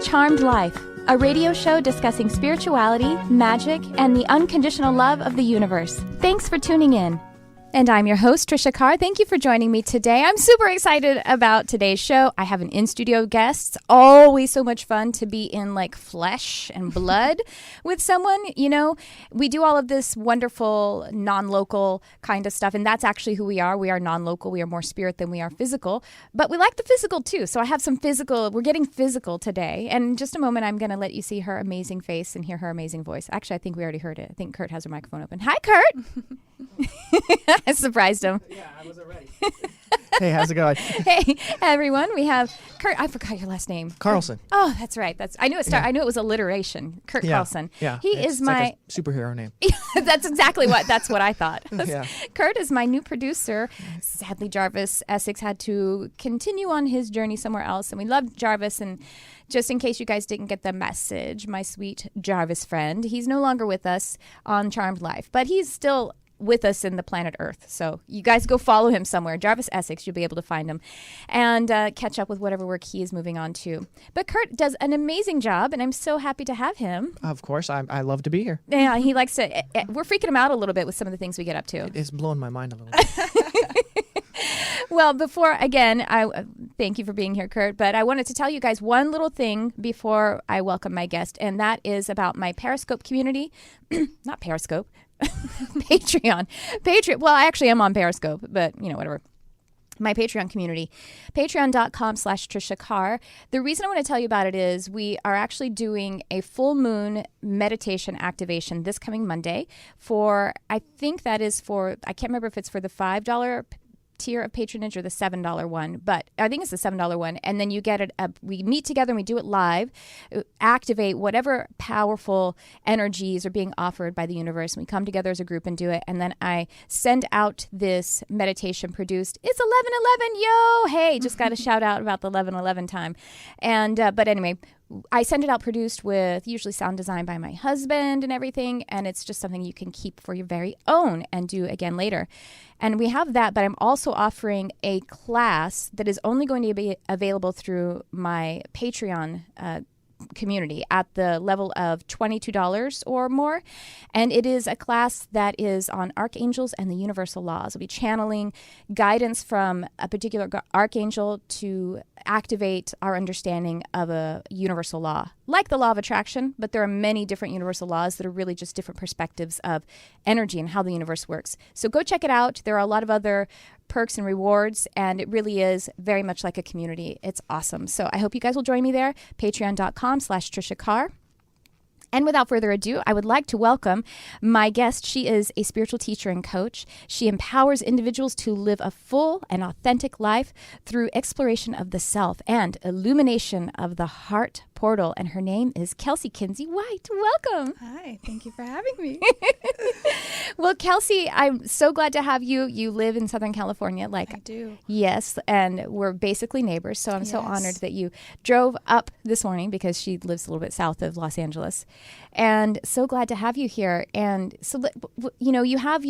Charmed Life, a radio show discussing spirituality, magic, and the unconditional love of the universe. Thanks for tuning in. And I'm your host, Tricia Carr. Thank you for joining me today. I'm super excited about today's show. I have an in-studio guest. It's always so much fun to be in like flesh and blood with someone. You know, we do all of this wonderful non-local kind of stuff, and that's actually who we are. We are non-local. We are more spirit than we are physical, but we like the physical too. So I have some physical. We're getting physical today. And in just a moment, I'm going to let you see her amazing face and hear her amazing voice. Actually, I think we already heard it. I think Kurt has her microphone open. Hi, Kurt. I surprised him. Yeah, I wasn't ready. Hey, how's it going? Hey, everyone. We have Kurt. I forgot your last name. Carlson. Oh, that's right. I knew it started. Yeah. I knew it was alliteration. Kurt Carlson. Yeah. It's my like a superhero name. That's what I thought. Yeah. Kurt is my new producer. Sadly, Jarvis Essex had to continue on his journey somewhere else, and we love Jarvis. And just in case you guys didn't get the message, my sweet Jarvis friend, he's no longer with us on Charmed Life, but he's still with us in the planet Earth. So you guys go follow him somewhere. Jarvis Essex, you'll be able to find him and catch up with whatever work he is moving on to. But Kurt does an amazing job, and I'm so happy to have him. Of course, I love to be here. Yeah, he likes to. We're freaking him out a little bit with some of the things we get up to. It's blowing my mind a little bit. Well, before, again, I thank you for being here, Kurt, but I wanted to tell you guys one little thing before I welcome my guest, and that is about my Periscope community. Not Periscope. Patreon. Well, I actually am on Periscope, but, you know, whatever. My Patreon community, patreon.com/Tricia Carr. The reason I want to tell you about it is we are actually doing a full moon meditation activation this coming Monday I can't remember if it's for the $5 tier of patronage or the $7 one, but I think it's the $7 one. And then you get it. We meet together and we do it live, activate whatever powerful energies are being offered by the universe. And we come together as a group and do it. And then I send out this meditation produced. It's 11:11. Yo, hey, just got a shout out about the 11:11 time. And but anyway, I send it out produced with usually sound design by my husband and everything, and it's just something you can keep for your very own and do again later. And we have that, but I'm also offering a class that is only going to be available through my Patreon community at the level of $22 or more. And it is a class that is on archangels and the universal laws. We'll be channeling guidance from a particular archangel to activate our understanding of a universal law, like the law of attraction, but there are many different universal laws that are really just different perspectives of energy and how the universe works. So go check it out. There are a lot of other perks and rewards, and it really is very much like a community. It's awesome. So I hope you guys will join me there, patreon.com/Tricia Carr. And without further ado, I would like to welcome my guest. She is a spiritual teacher and coach. She empowers individuals to live a full and authentic life through exploration of the self and illumination of the heart portal. And her name is Kelsey Kinsey White. Welcome. Hi, thank you for having me. Well, Kelsey, I'm so glad to have you. You live in Southern California. I do. Yes, and we're basically neighbors. So I'm so honored that you drove up this morning because she lives a little bit south of Los Angeles. And so glad to have you here. And so, you know, you have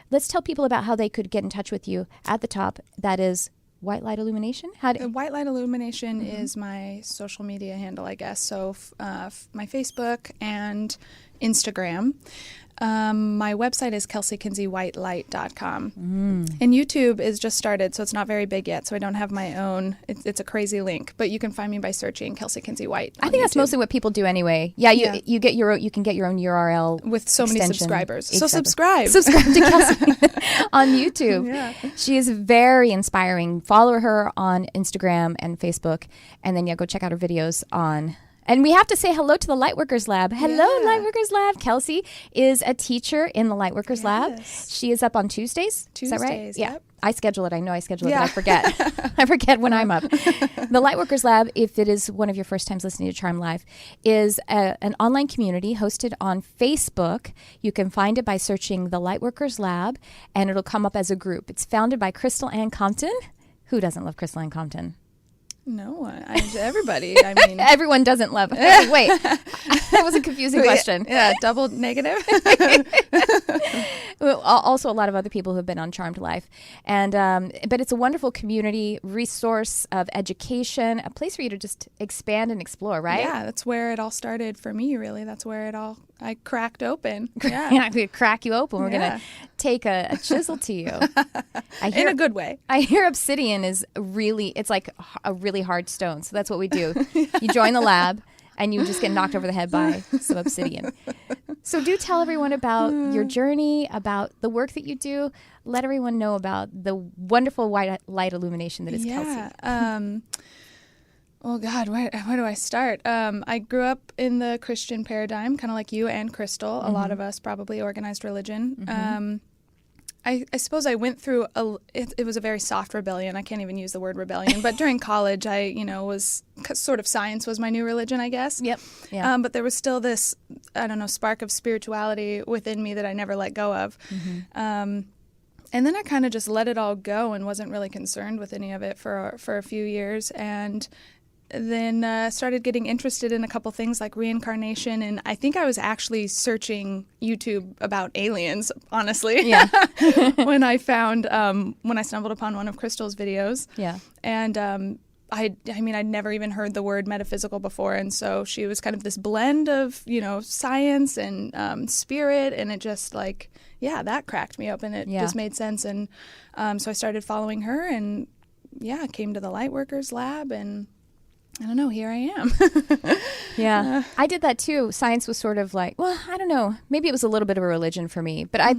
let's tell people about how they could get in touch with you at the top. That is White Light Illumination? White Light Illumination is my social media handle, I guess. So my Facebook and Instagram. My website is kelseykinseywhitelight.com. And YouTube is just started, so it's not very big yet. So I don't have my own. It's a crazy link, but you can find me by searching Kelsey Kinsey White. I think that's mostly what people do anyway. Yeah, you get you can get your own URL with so many subscribers. Exactly. So subscribe to Kelsey on YouTube. Yeah. She is very inspiring. Follow her on Instagram and Facebook, and then go check out her videos on. And we have to say hello to the Lightworkers Lab. Hello, Lightworkers Lab. Kelsey is a teacher in the Lightworkers Lab. She is up on Tuesdays. Is that right? Yeah. Yep. I schedule it. I know I schedule it, but I forget. I forget when I'm up. The Lightworkers Lab, if it is one of your first times listening to Charm Live, is an online community hosted on Facebook. You can find it by searching the Lightworkers Lab, and it'll come up as a group. It's founded by Crystal Ann Compton. Who doesn't love Crystal Ann Compton? No, everybody. I mean, everyone doesn't love. Wait, that was a confusing question. Yeah, double negative. Well, also a lot of other people who have been on Charmed Life. And but it's a wonderful community resource of education, a place for you to just expand and explore, right? Yeah, that's where it all started for me, really. That's where I cracked open. Yeah. I'm going to crack you open. We're going Yeah. to take a chisel to you. In a good way. I hear obsidian is it's like a really hard stone. So that's what we do. You join the lab and you just get knocked over the head by some obsidian. So do tell everyone about your journey, about the work that you do. Let everyone know about the wonderful white light illumination that is Kelsey. Oh God, where do I start? I grew up in the Christian paradigm, kind of like you and Crystal. A lot of us probably organized religion. I suppose I went through it was a very soft rebellion. I can't even use the word rebellion, but during college, I was sort of science was my new religion, I guess. Yep. Yeah. But there was still this, I don't know, spark of spirituality within me that I never let go of. And then I kind of just let it all go and wasn't really concerned with any of it for a few years. And then started getting interested in a couple things like reincarnation. And I think I was actually searching YouTube about aliens, honestly. Yeah. when I stumbled upon one of Crystal's videos. Yeah. And I mean, I'd never even heard the word metaphysical before. And so she was kind of this blend of, science and spirit. And it just that cracked me open. It just made sense. And so I started following her and came to the Lightworkers lab and I don't know, here I am. Yeah. I did that too. Science was sort of like, well, I don't know. Maybe it was a little bit of a religion for me, but I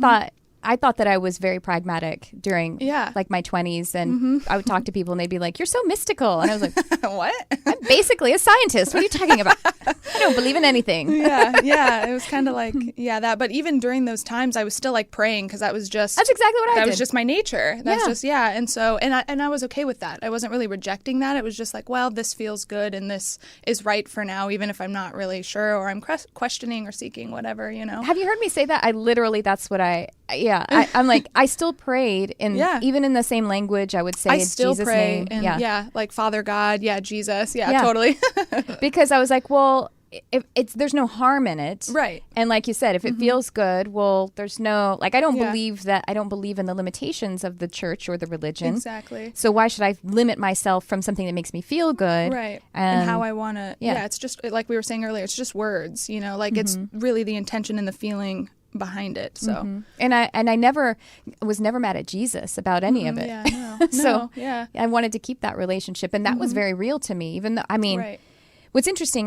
thought that I was very pragmatic during my 20s, and I would talk to people and they'd be like, you're so mystical. And I was like, what? I'm basically a scientist. What are you talking about? I don't believe in anything. Yeah. It was kind of like, that. But even during those times, I was still like praying because that was just. That's exactly what I did. That was just my nature. That's just, And so, and I was okay with that. I wasn't really rejecting that. It was just like, well, this feels good and this is right for now, even if I'm not really sure or I'm questioning or seeking whatever, Have you heard me say that? That's what I'm like, I still prayed even in the same language. I would say I still Jesus' pray name. And like Father God, Jesus, totally. Because I was like, well, there's no harm in it, right? And like you said, if it feels good, well, there's no I don't believe that. I don't believe in the limitations of the church or the religion. Exactly. So why should I limit myself from something that makes me feel good? Right. And how I want to. Yeah. It's just like we were saying earlier. It's just words. It's really the intention and the feeling behind it. So and I never was mad at Jesus about any of it. So I wanted to keep that relationship, and that was very real to me. Even though what's interesting,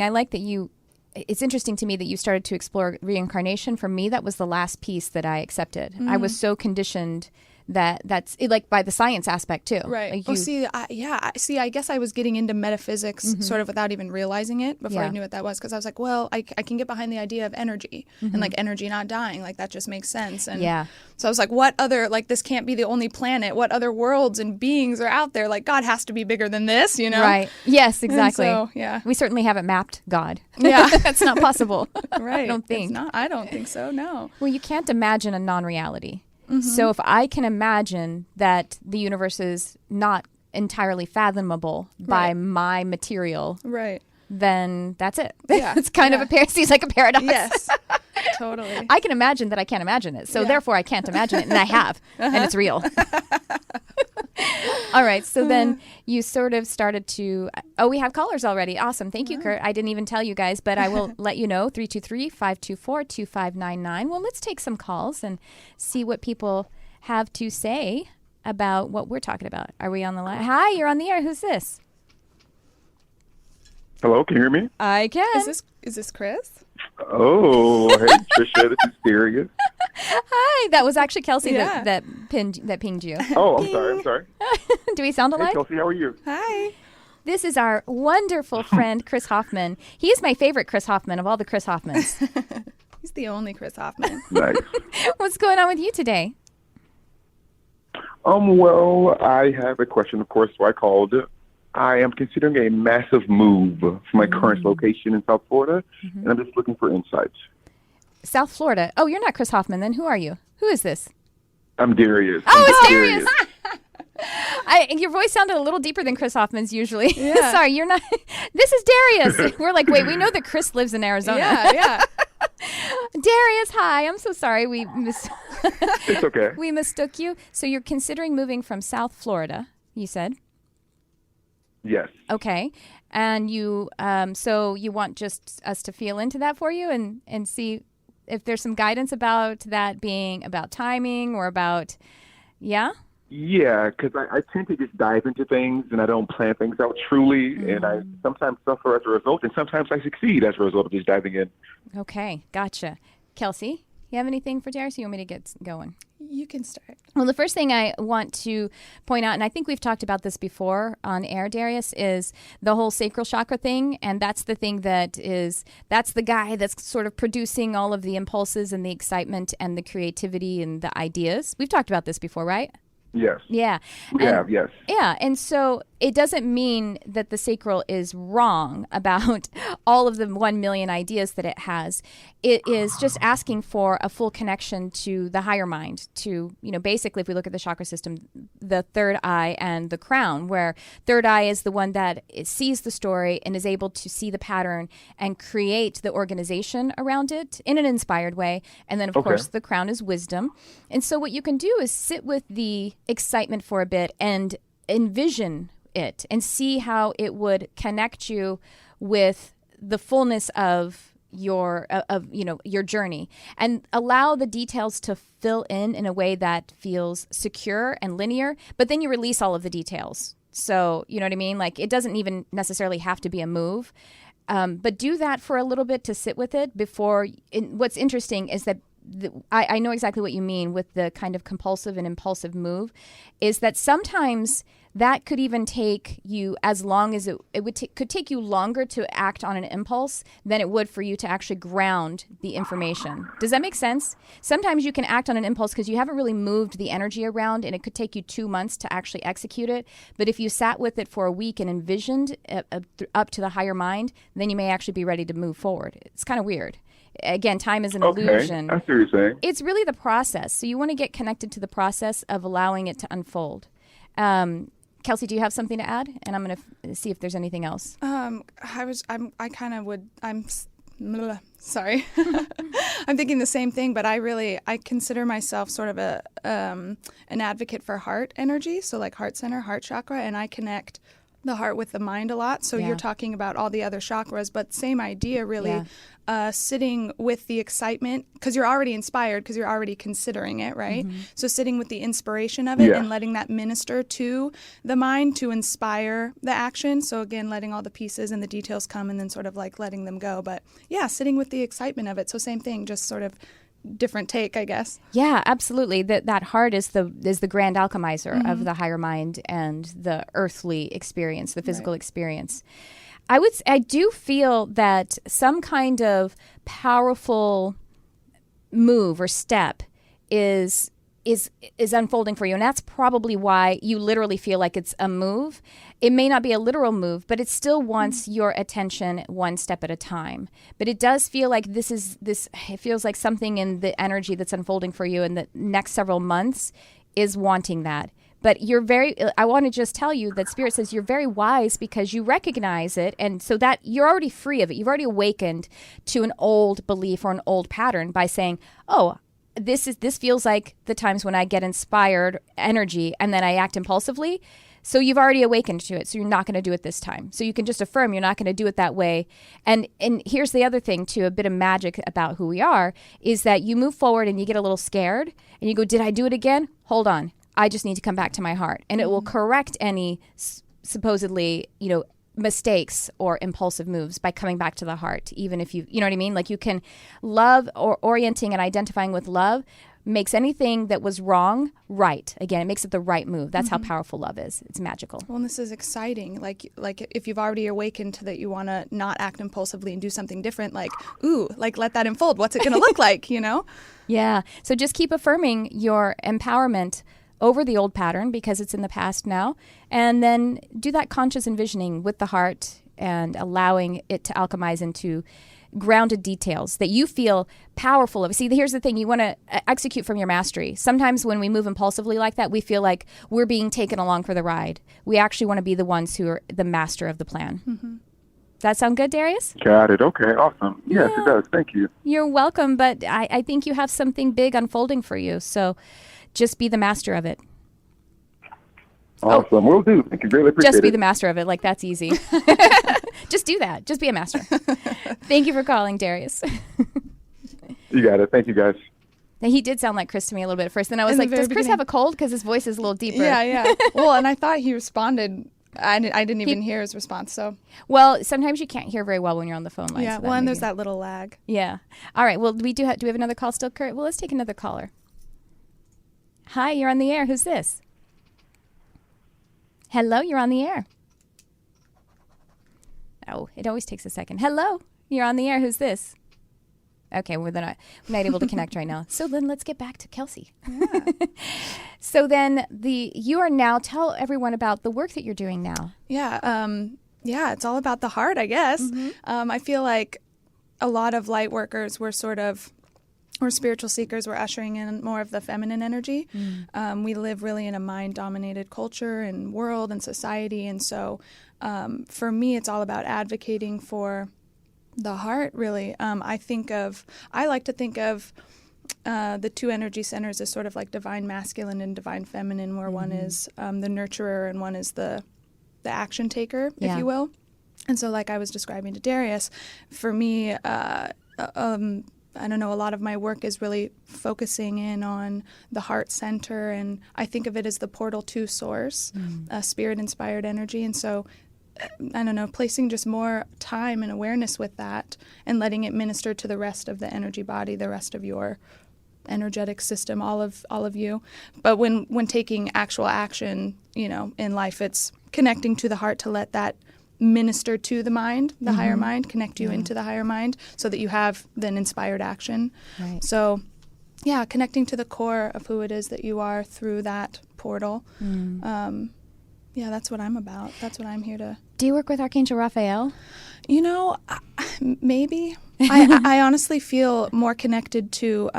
it's interesting to me that you started to explore reincarnation. For me, that was the last piece that I accepted. I was so conditioned that's like by the science aspect too. Right. I guess I was getting into metaphysics sort of without even realizing it before I knew what that was, because I was like, well, I can get behind the idea of energy and like energy not dying. Like that just makes sense. And so I was like, what other, like this can't be the only planet. What other worlds and beings are out there? Like God has to be bigger than this, Right. Yes, exactly. And so, we certainly haven't mapped God. Yeah. That's not possible. Right. I don't think. It's not. I don't think so, no. Well, you can't imagine a non-reality. So if I can imagine that the universe is not entirely fathomable by my material, then that's it. Yeah. It's kind of seems like a paradox. Yes, totally. I can imagine that I can't imagine it. So therefore I can't imagine it, and I have, and it's real. All right. So then you sort of started to, we have callers already. Awesome. Thank you, Kurt. I didn't even tell you guys, but I will let you know, 323-524-2599. Well, let's take some calls and see what people have to say about what we're talking about. Are we on the line? Hi, you're on the air. Who's this? Hello, can you hear me? I can. Is this Chris? Oh, hey, Tricia, this is Sirius. Hi, that was actually Kelsey that pinged you. Oh, I'm sorry. Do we sound alike? Hey, Kelsey, how are you? Hi. This is our wonderful friend, Chris Hoffman. He is my favorite Chris Hoffman of all the Chris Hoffmans. He's the only Chris Hoffman. Nice. What's going on with you today? Well, I have a question, of course, so I called. I am considering a massive move from my current location in South Florida, and I'm just looking for insights. South Florida. Oh, you're not Chris Hoffman, then. Who are you? Who is this? I'm Darius. Oh, it's Darius. Your voice sounded a little deeper than Chris Hoffman's usually. Yeah. Sorry, you're not. This is Darius. We're like, wait, we know that Chris lives in Arizona. Yeah. Darius, hi. I'm so sorry we missed. It's okay. We mistook you. So you're considering moving from South Florida, you said? Yes. Okay. And you, so you want just us to feel into that for you and see if there's some guidance about that being about timing or about, yeah? Yeah, because I tend to just dive into things and I don't plan things out truly, and I sometimes suffer as a result, and sometimes I succeed as a result of just diving in. Okay, gotcha. Kelsey, you have anything for Darius? You want me to get going? You can start. Well, the first thing I want to point out, and I think we've talked about this before on air, Darius, is the whole sacral chakra thing. And that's the thing that's the guy that's sort of producing all of the impulses and the excitement and the creativity and the ideas. We've talked about this before, right? Yes. Yeah. We have, yes. Yeah. And so it doesn't mean that the sacral is wrong about all of the 1 million ideas that it has. It is just asking for a full connection to the higher mind, to, basically, if we look at the chakra system, the third eye and the crown, where third eye is the one that sees the story and is able to see the pattern and create the organization around it in an inspired way. And then, of course, the crown is wisdom. And so what you can do is sit with the excitement for a bit and envision it and see how it would connect you with the fullness of your journey, and allow the details to fill in a way that feels secure and linear, but then you release all of the details. So, you know what I mean? Like, it doesn't even necessarily have to be a move, but do that for a little bit to sit with it before. What's interesting is that I know exactly what you mean with the kind of compulsive and impulsive move, is that sometimes that could even take you as long as could take you longer to act on an impulse than it would for you to actually ground the information. Does that make sense? Sometimes you can act on an impulse because you haven't really moved the energy around, and it could take you 2 months to actually execute it. But if you sat with it for a week and envisioned up to the higher mind, then you may actually be ready to move forward. It's kind of weird. Again, time is an illusion. I see what you're saying. It's really the process. So you want to get connected to the process of allowing it to unfold. Kelsey, do you have something to add? And I'm going to see if there's anything else. Sorry. I'm thinking the same thing, but I consider myself sort of an advocate for heart energy. So like heart center, heart chakra, and I connect the heart with the mind a lot. So you're talking about all the other chakras, but same idea really, sitting with the excitement, because you're already inspired, because you're already considering it, right? Mm-hmm. So sitting with the inspiration of it and letting that minister to the mind to inspire the action. So again, letting all the pieces and the details come and then sort of like letting them go. But yeah, sitting with the excitement of it. So same thing, just sort of different take, I guess. Yeah, absolutely. That heart is the grand alchemizer of the higher mind and the earthly experience, the physical experience. I do feel that some kind of powerful move or step is unfolding for you, and that's probably why you literally feel like it's a move. It may not be a literal move, but it still wants your attention one step at a time. But it does feel like it feels like something in the energy that's unfolding for you in the next several months is wanting that. But I want to just tell you that Spirit says you're very wise because you recognize it. And so that you're already free of it. You've already awakened to an old belief or an old pattern by saying, oh, this feels like the times when I get inspired energy and then I act impulsively. So you've already awakened to it. So you're not going to do it this time. So you can just affirm you're not going to do it that way. And here's the other thing too, a bit of magic about who we are, is that you move forward and you get a little scared and you go, did I do it again? Hold on. I just need to come back to my heart. And it will correct any supposedly, mistakes or impulsive moves by coming back to the heart, even if you know what I mean? Like you can love, or orienting and identifying with love makes anything that was wrong right. Again, it makes it the right move. That's how powerful love is. It's magical. Well, and this is exciting. Like if you've already awakened to that you want to not act impulsively and do something different, let that unfold. What's it going to look like, Yeah. So just keep affirming your empowerment over the old pattern because it's in the past now, and then do that conscious envisioning with the heart and allowing it to alchemize into grounded details that you feel powerful of. See, here's the thing. You want to execute from your mastery. Sometimes when we move impulsively like that, we feel like we're being taken along for the ride. We actually want to be the ones who are the master of the plan. Mm-hmm. that sound good, Darius? Got it. Okay, awesome. Yes, it does. Thank you. You're welcome, but I think you have something big unfolding for you, so just be the master of it. Awesome. Will do. Thank you. Greatly appreciate it. Just be the master of it. Like, that's easy. Just do that. Just be a master. Thank you for calling, Darius. You got it. Thank you, guys. He did sound like Chris to me a little bit at first. Then I was like, does Chris have a cold? Because his voice is a little deeper. Yeah. Well, and I thought he responded. I didn't even hear his response. So, well, sometimes you can't hear very well when you're on the phone line. Yeah. So Well, and there's that little lag. Yeah. All right. Well, do we have another call still, Kurt? Well, let's take another caller. Hi, you're on the air. Who's this? Hello, you're on the air. Oh, it always takes a second. Hello, you're on the air. Who's this? Okay, we're not able to connect right now. So then let's get back to Kelsey. Yeah. So then you are now, tell everyone about the work that you're doing now. Yeah. It's all about the heart, I guess. I feel like a lot of light workers we're spiritual seekers. We're ushering in more of the feminine energy. We live really in a mind-dominated culture and world and society. And so for me, it's all about advocating for the heart, really. I like to think of the two energy centers as sort of like divine masculine and divine feminine, where one is the nurturer and one is the action taker, if you will. And so like I was describing to Darius, for me, I don't know, a lot of my work is really focusing in on the heart center, and I think of it as the portal to source, spirit-inspired energy. And so, I don't know, placing just more time and awareness with that and letting it minister to the rest of the energy body, the rest of your energetic system, all of you. But when taking actual action, in life, it's connecting to the heart to let that minister to the mind, the higher mind, connect you into the higher mind so that you have then inspired action. Right. So, yeah, connecting to the core of who it is that you are through that portal. That's what I'm about. That's what I'm here to. Do you work with Archangel Raphael? Maybe. I honestly feel more connected to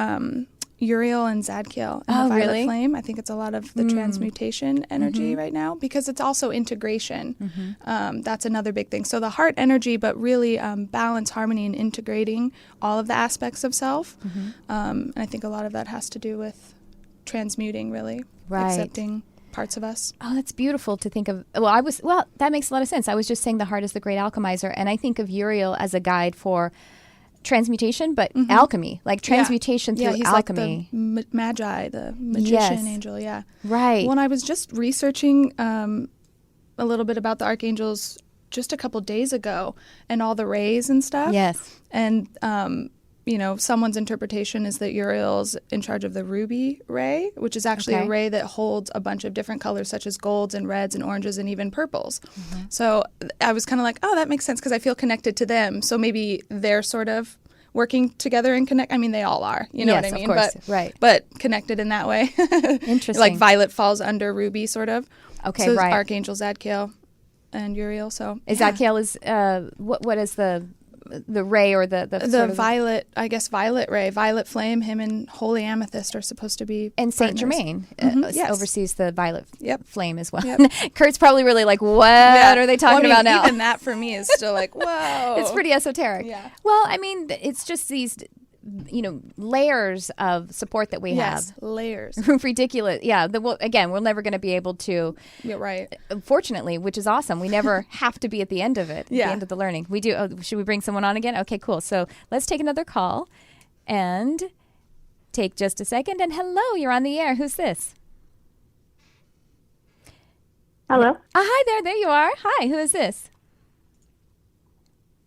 Uriel and Zadkiel and the Violet Flame. I think it's a lot of the transmutation energy right now, because it's also integration. That's another big thing. So the heart energy, but really balance, harmony, and integrating all of the aspects of self. And I think a lot of that has to do with transmuting, really, accepting parts of us. Oh, that's beautiful to think of. Well, that makes a lot of sense. I was just saying the heart is the great alchemizer, and I think of Uriel as a guide for transmutation, but alchemy, like transmutation through alchemy. Like the Magi, the magician angel, Right. When I was just researching a little bit about the archangels just a couple days ago and all the rays and stuff. Yes. And, someone's interpretation is that Uriel's in charge of the ruby ray, which is actually a ray that holds a bunch of different colors, such as golds and reds and oranges and even purples. So I was kind of like, oh, that makes sense, because I feel connected to them. So maybe they're sort of working together and connect. I mean, they all are, you know what I mean? Of course. Right. But connected in that way. Interesting. Like Violet falls under Ruby, sort of. Okay, so right. Archangel Zadkiel and Uriel. So Zadkiel is what is the ray or the sort of violet, I guess, violet ray, violet flame. Him and holy amethyst are supposed to be and Saint Germain oversees the violet flame as well. Kurt's probably really like, what are they talking about now? Even that for me is still like, whoa. It's pretty esoteric. Yeah. Well, I mean, it's just these layers of support that we have. Layers. Ridiculous. Yeah. We're never going to be able to. Yeah, right. Fortunately, which is awesome. We never have to be at the end of it, at the end of the learning. We do. Oh, should we bring someone on again? Okay, cool. So let's take another call and take just a second. And hello, you're on the air. Who's this? Hello. Hi there. There you are. Hi. Who is this?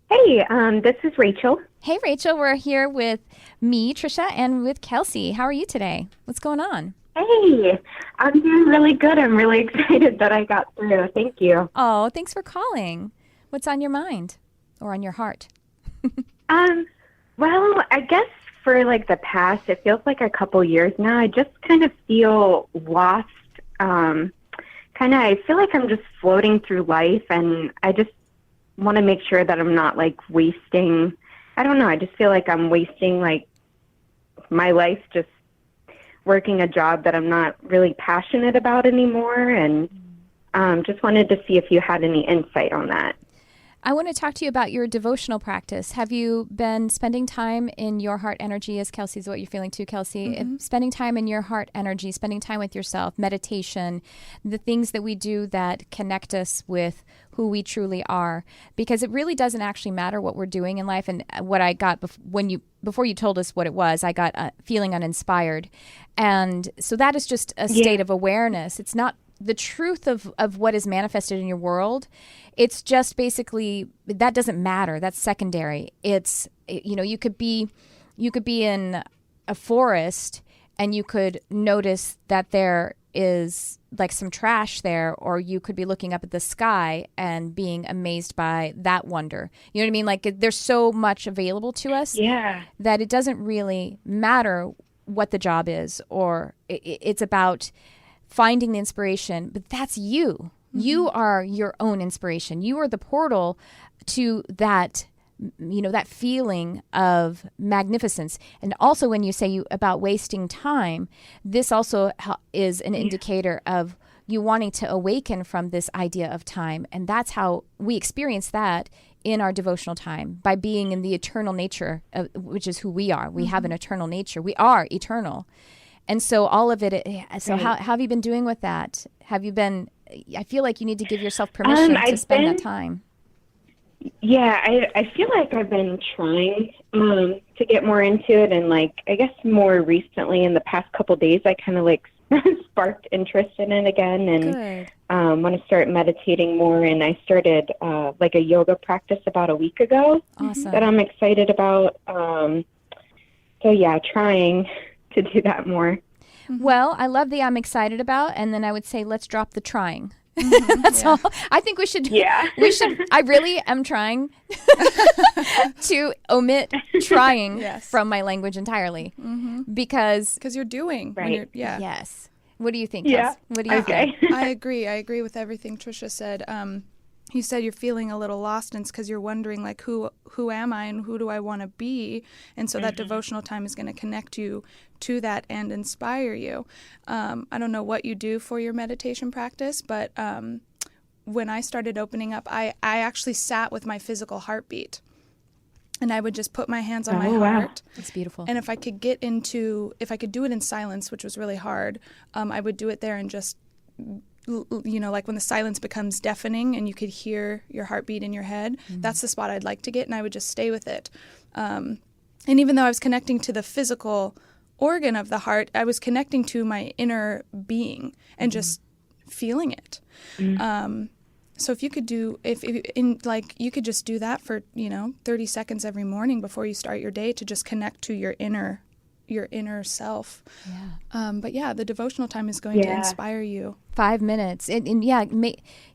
Hey, this is Rachel. Hey, Rachel. We're here with me, Tricia, and with Kelsey. How are you today? What's going on? Hey, I'm doing really good. I'm really excited that I got through. Thank you. Oh, thanks for calling. What's on your mind or on your heart? Well, I guess for like the past, it feels like a couple years now, I just kind of feel lost. I feel like I'm just floating through life, and I just want to make sure that I'm not like wasting. I don't know. I just feel like I'm wasting like my life just working a job that I'm not really passionate about anymore. And just wanted to see if you had any insight on that. I want to talk to you about your devotional practice. Have you been spending time in your heart energy, as Kelsey's what you're feeling too, Kelsey? Spending time in your heart energy, spending time with yourself, meditation, the things that we do that connect us with who we truly are. Because it really doesn't actually matter what we're doing in life. And what I got before you told us what it was, I got feeling uninspired. And so that is just a state of awareness. It's not the truth of what is manifested in your world. It's just basically, that doesn't matter. That's secondary. It's, you could be in a forest and you could notice that there is like some trash there, or you could be looking up at the sky and being amazed by that wonder. You know what I mean? Like there's so much available to us that it doesn't really matter what the job is, or it's about finding the inspiration, but that's you. You are your own inspiration. You are the portal to that, that feeling of magnificence. And also when you say about wasting time, this also is an indicator of you wanting to awaken from this idea of time. And that's how we experience that in our devotional time, by being in the eternal nature, which is who we are. We have an eternal nature. We are eternal. And so all of it, how have you been doing with that? Have you been, I feel like you need to give yourself permission to spend that time. Yeah, I feel like I've been trying to get more into it. And I guess more recently in the past couple of days, I kind of sparked interest in it again, and want to start meditating more. And I started a yoga practice about a week ago that I'm excited about. So yeah, trying to do that more. Well, I love the I'm excited about, and then I would say let's drop the trying. That's all. I think we should. Yeah. I really am trying to omit trying from my language entirely, because you're doing. Right. Yes. What do you think? Yeah. Kels? What do you think? I agree. I agree with everything Tricia said. You said you're feeling a little lost, and it's because you're wondering, who am I and who do I want to be? And so that devotional time is going to connect you to that and inspire you. I don't know what you do for your meditation practice, but when I started opening up, I actually sat with my physical heartbeat. And I would just put my hands on my heart. That's beautiful. And if I could if I could do it in silence, which was really hard, I would do it there and just, like when the silence becomes deafening and you could hear your heartbeat in your head, that's the spot I'd like to get, and I would just stay with it. And even though I was connecting to the physical organ of the heart, I was connecting to my inner being and just feeling it. So if you could you could just do that for 30 seconds every morning before you start your day, to just connect to your inner self. But the devotional time is going to inspire you. 5 minutes.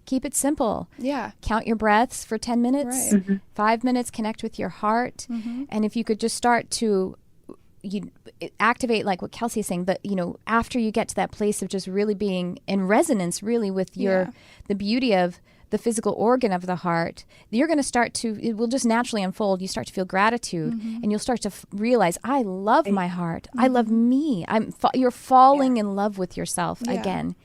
Keep it simple. Count your breaths for 10 minutes. Right. 5 minutes, connect with your heart. And if you could just start to activate, like what Kelsey is saying, but after you get to that place of just really being in resonance really with the beauty of the physical organ of the heart, you're going to start to, it will just naturally unfold. You start to feel gratitude, and you'll start to realize, I love my heart. I love me. You're falling in love with yourself again.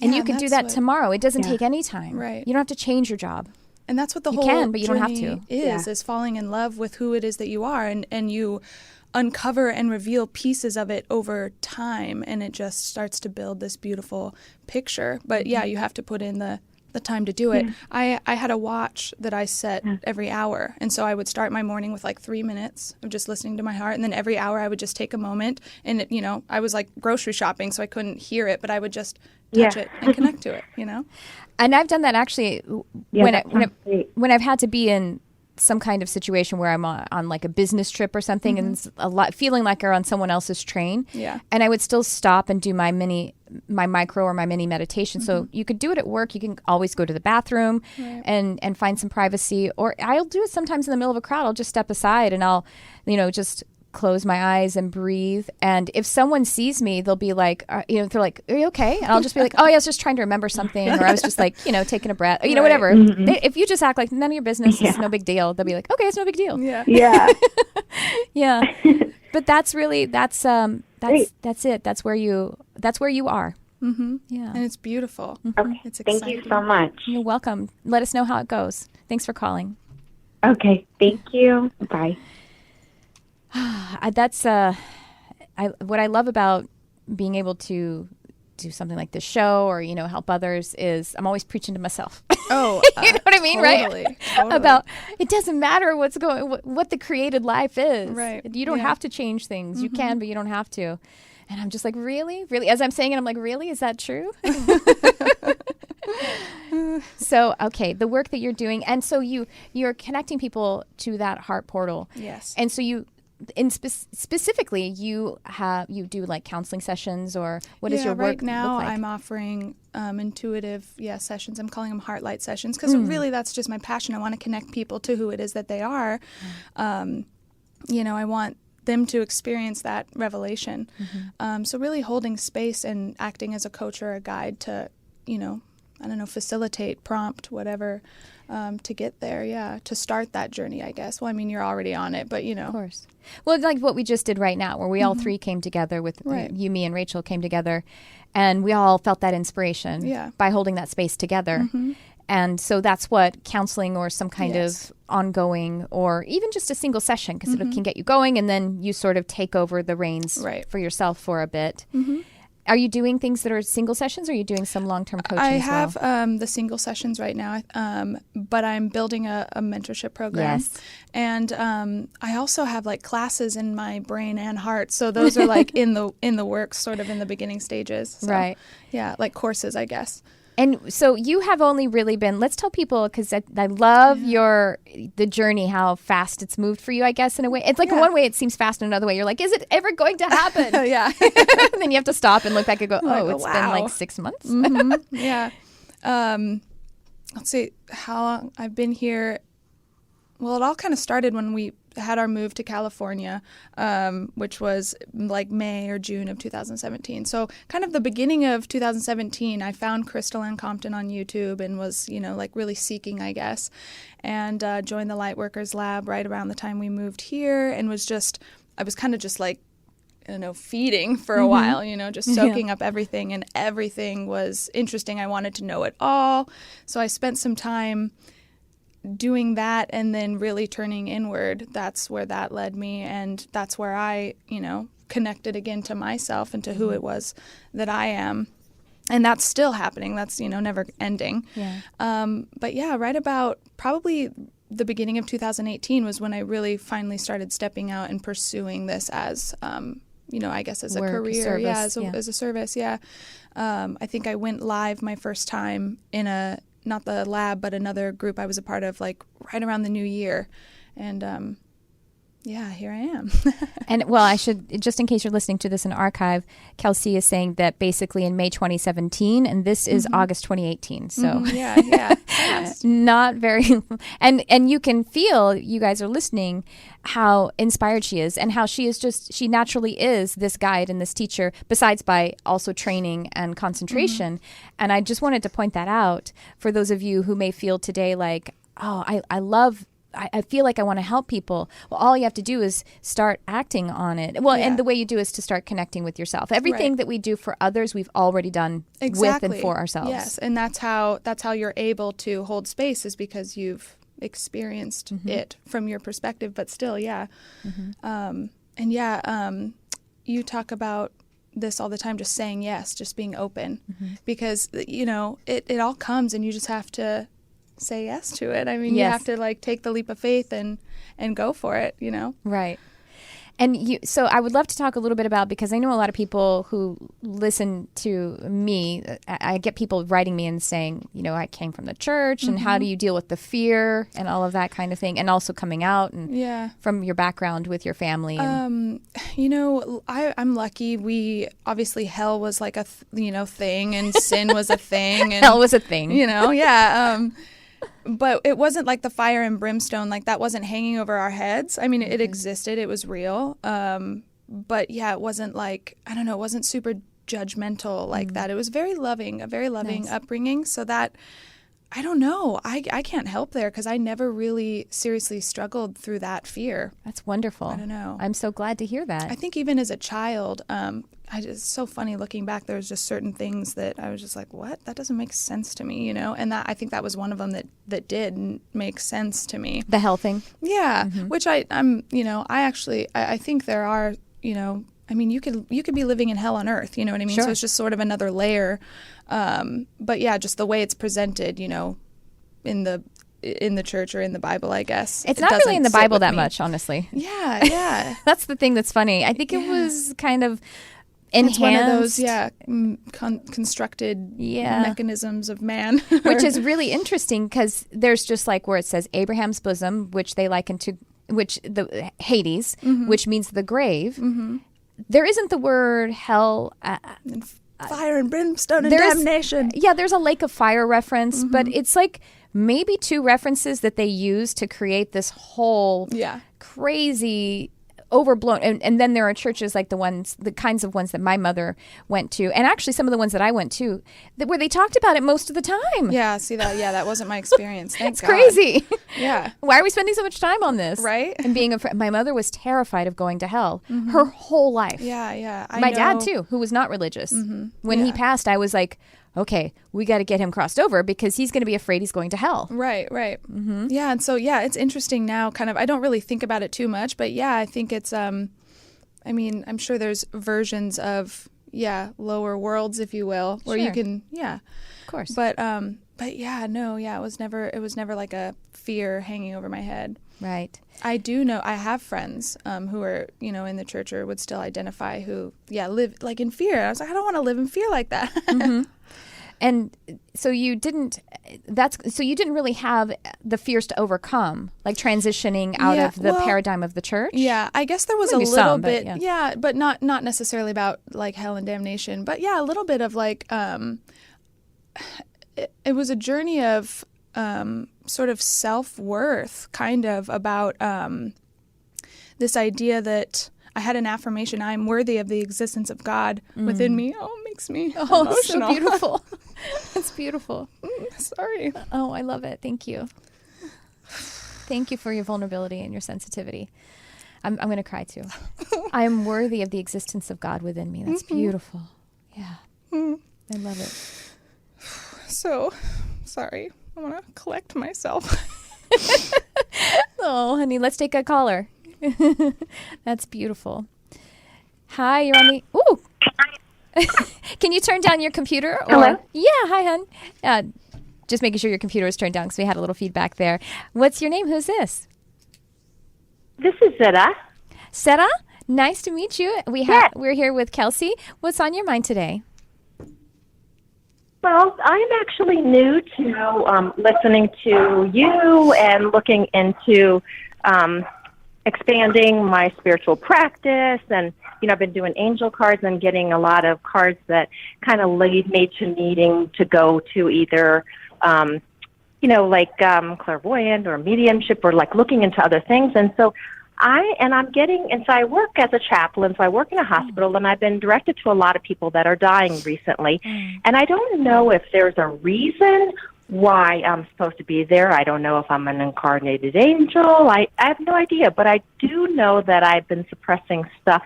And you can do that tomorrow. It doesn't take any time. Right. You don't have to change your job. And that's what the whole can, but you don't have journey to. is falling in love with who it is that you are, and you uncover and reveal pieces of it over time, and it just starts to build this beautiful picture. But you have to put in the time to do it. I had a watch that I set every hour, and so I would start my morning with 3 minutes of just listening to my heart, and then every hour I would just take a moment, and I was grocery shopping, so I couldn't hear it, but I would just touch it and connect to it, And I've done that actually when I've had to be in some kind of situation where I'm on a business trip or something, and it's a lot feeling like you're on someone else's train. And I would still stop and do my micro or my mini meditation. So you could do it at work. You can always go to the bathroom and find some privacy, or I'll do it sometimes in the middle of a crowd. I'll just step aside and I'll, just close my eyes and breathe. And if someone sees me, they'll be like, they're like, are you okay? And I'll just be like, oh yeah, I was just trying to remember something, or I was just taking a breath, or, whatever. If you just act like none of your business, it's no big deal. They'll be like, okay, it's no big deal. But that's really, that's it. That's where you are. Yeah. And it's beautiful. Okay. It's Thank exciting. you so much. You're welcome. Let us know how it goes. Thanks for calling. Okay. Thank you. Bye. That's what I love about being able to do something like this show or, help others is I'm always preaching to myself. Oh, you know what I mean, totally, right? Totally. About it doesn't matter what the created life is. Right. You don't Yeah. have to change things. You can, but you don't have to. And I'm just like, really? Really? As I'm saying it, I'm like, really? Is that true? So, okay, the work that you're doing. And so you're connecting people to that heart portal. Yes. And so specifically, you do like counseling sessions, or what does your work right now look like? I'm offering intuitive sessions. I'm calling them heart light sessions because really that's just my passion. I want to connect people to who it is that they are. I want them to experience that revelation. So really holding space and acting as a coach or a guide to, facilitate, prompt, whatever, to get there, to start that journey, I guess. Well, I mean, you're already on it, but, Of course. Well, like what we just did right now, where we all three came together with Right. you, me, and Rachel came together, and we all felt that inspiration by holding that space together. And so that's what counseling or some kind Yes. of ongoing or even just a single session, because it can get you going, and then you sort of take over the reins Right. for yourself for a bit. Are you doing things that are single sessions, or are you doing some long-term coaching I as well? have the single sessions right now, but I'm building a mentorship program. Yes. And I also have like classes in my brain and heart. So those are like in the works, sort of in the beginning stages. So, Right. Yeah, like courses, I guess. And so you have only really been, let's tell people, because I love the journey, how fast it's moved for you, I guess, in a way. It's like in one way it seems fast, in another way you're like, is it ever going to happen? Yeah. And then you have to stop and look back and go, it's been wow. like 6 months. Yeah. Let's see how long I've been here. Well, it all kind of started when we had our move to California, which was like May or June of 2017. So kind of the beginning of 2017, I found Crystal Ann Compton on YouTube and was, like really seeking, I guess, and joined the Lightworkers Lab right around the time we moved here, and I was kind of just like, feeding for a while, just soaking up everything, and everything was interesting. I wanted to know it all. So I spent some time doing that and then really turning inward. That's where that led me, and that's where I, connected again to myself and to who it was that I am. And that's still happening. That's, never ending. Yeah. But yeah, right about probably the beginning of 2018 was when I really finally started stepping out and pursuing this as, I guess as a Work, career. service, As a service. Yeah. I think I went live my first time in not the lab, but another group I was a part of, like right around the new year. And here I am. And well, I should, just in case you're listening to this in archive, Kelsey is saying that basically in May 2017, and this is August 2018. So Yeah. not very, and you can feel, you guys are listening, how inspired she is, and how she she naturally is this guide and this teacher, besides by also training and concentration. And I just wanted to point that out for those of you who may feel today like, oh, I feel like I want to help people. Well, all you have to do is start acting on it. Well, and the way you do is to start connecting with yourself. Everything that we do for others, we've already done with and for ourselves. Yes, and that's how you're able to hold space, is because you've experienced it from your perspective. But still, you talk about this all the time, just saying yes, just being open, because it all comes, and you just have to say yes to it. I mean, you have to like take the leap of faith and go for it, Right. And so I would love to talk a little bit about, because I know a lot of people who listen to me, I get people writing me and saying, I came from the church, and how do you deal with the fear and all of that kind of thing, and also coming out and from your background with your family. And I'm lucky. We obviously, hell was like a thing, and sin was a thing, and hell was a thing. But it wasn't like the fire and brimstone, like that wasn't hanging over our heads. I mean, it existed, it was real. But it wasn't like, I don't know, it wasn't super judgmental like that. It was very loving, a very loving upbringing. So that, I don't know. I can't help there because I never really seriously struggled through that fear. That's wonderful. I don't know. I'm so glad to hear that. I think even as a child, it's so funny looking back. There's just certain things that I was just like, what? That doesn't make sense to me, And that I think that was one of them that did make sense to me. The hell thing. Yeah, which I think there are, I mean, you could be living in hell on earth, you know what I mean? Sure. So it's just sort of another layer. But yeah, just the way it's presented, in the church or in the Bible, I guess. It's not really in the Bible that much, honestly. Yeah, yeah. That's the thing that's funny. I think it was kind of enhanced. It's one of those, constructed mechanisms of man. Which is really interesting because there's just like where it says Abraham's bosom, which they liken to, which the Hades, which means the grave. There isn't the word hell. Fire and brimstone and damnation. Yeah, there's a lake of fire reference, but it's like maybe 2 references that they use to create this whole crazy overblown. And then there are churches like the kinds of ones that my mother went to, and actually some of the ones that I went to, where they talked about it most of the time. Yeah, see that? Yeah, that wasn't my experience. Thank God. It's crazy. Yeah. Why are we spending so much time on this? Right? And being my mother was terrified of going to hell her whole life. Yeah, yeah. My dad too, who was not religious. When he passed, I was like, okay, we got to get him crossed over because he's going to be afraid he's going to hell. Right, right. Yeah, and so, it's interesting now, kind of, I don't really think about it too much, but I think it's, I mean, I'm sure there's versions of, lower worlds, if you will, where you can, of course. But it was never like a fear hanging over my head. Right. I do know, I have friends who are, in the church or would still identify who, live like in fear. I was like, I don't want to live in fear like that. And so you didn't really have the fears to overcome, like transitioning out of the paradigm of the church? Yeah, I guess there was Maybe a little some, bit, but but not necessarily about like hell and damnation, but a little bit of like, it was a journey of sort of self-worth, kind of about this idea that I had an affirmation, I am worthy of the existence of God within me. Oh, it makes me emotional. So beautiful. It's beautiful. Sorry. Oh, I love it. Thank you. Thank you for your vulnerability and your sensitivity. I'm going to cry too. I am worthy of the existence of God within me. That's beautiful. Yeah. I love it. So, sorry. I want to collect myself. Oh, honey, let's take a caller. That's beautiful. Hi, you're on the... Ooh! Can you turn down your computer? Hello? Yeah, hi, hon. Just making sure your computer is turned down because we had a little feedback there. What's your name? Who's this? This is Zeta. Sarah, nice to meet you. We're here with Kelsey. What's on your mind today? Well, I'm actually new to listening to you and looking into expanding my spiritual practice. And, I've been doing angel cards and getting a lot of cards that kind of lead me to needing to go to either, like clairvoyant or mediumship or like looking into other things. And so I work as a chaplain, so I work in a hospital, and I've been directed to a lot of people that are dying recently. And I don't know if there's a reason why I'm supposed to be there. I don't know if I'm an incarnated angel. I have no idea, but I do know that I've been suppressing stuff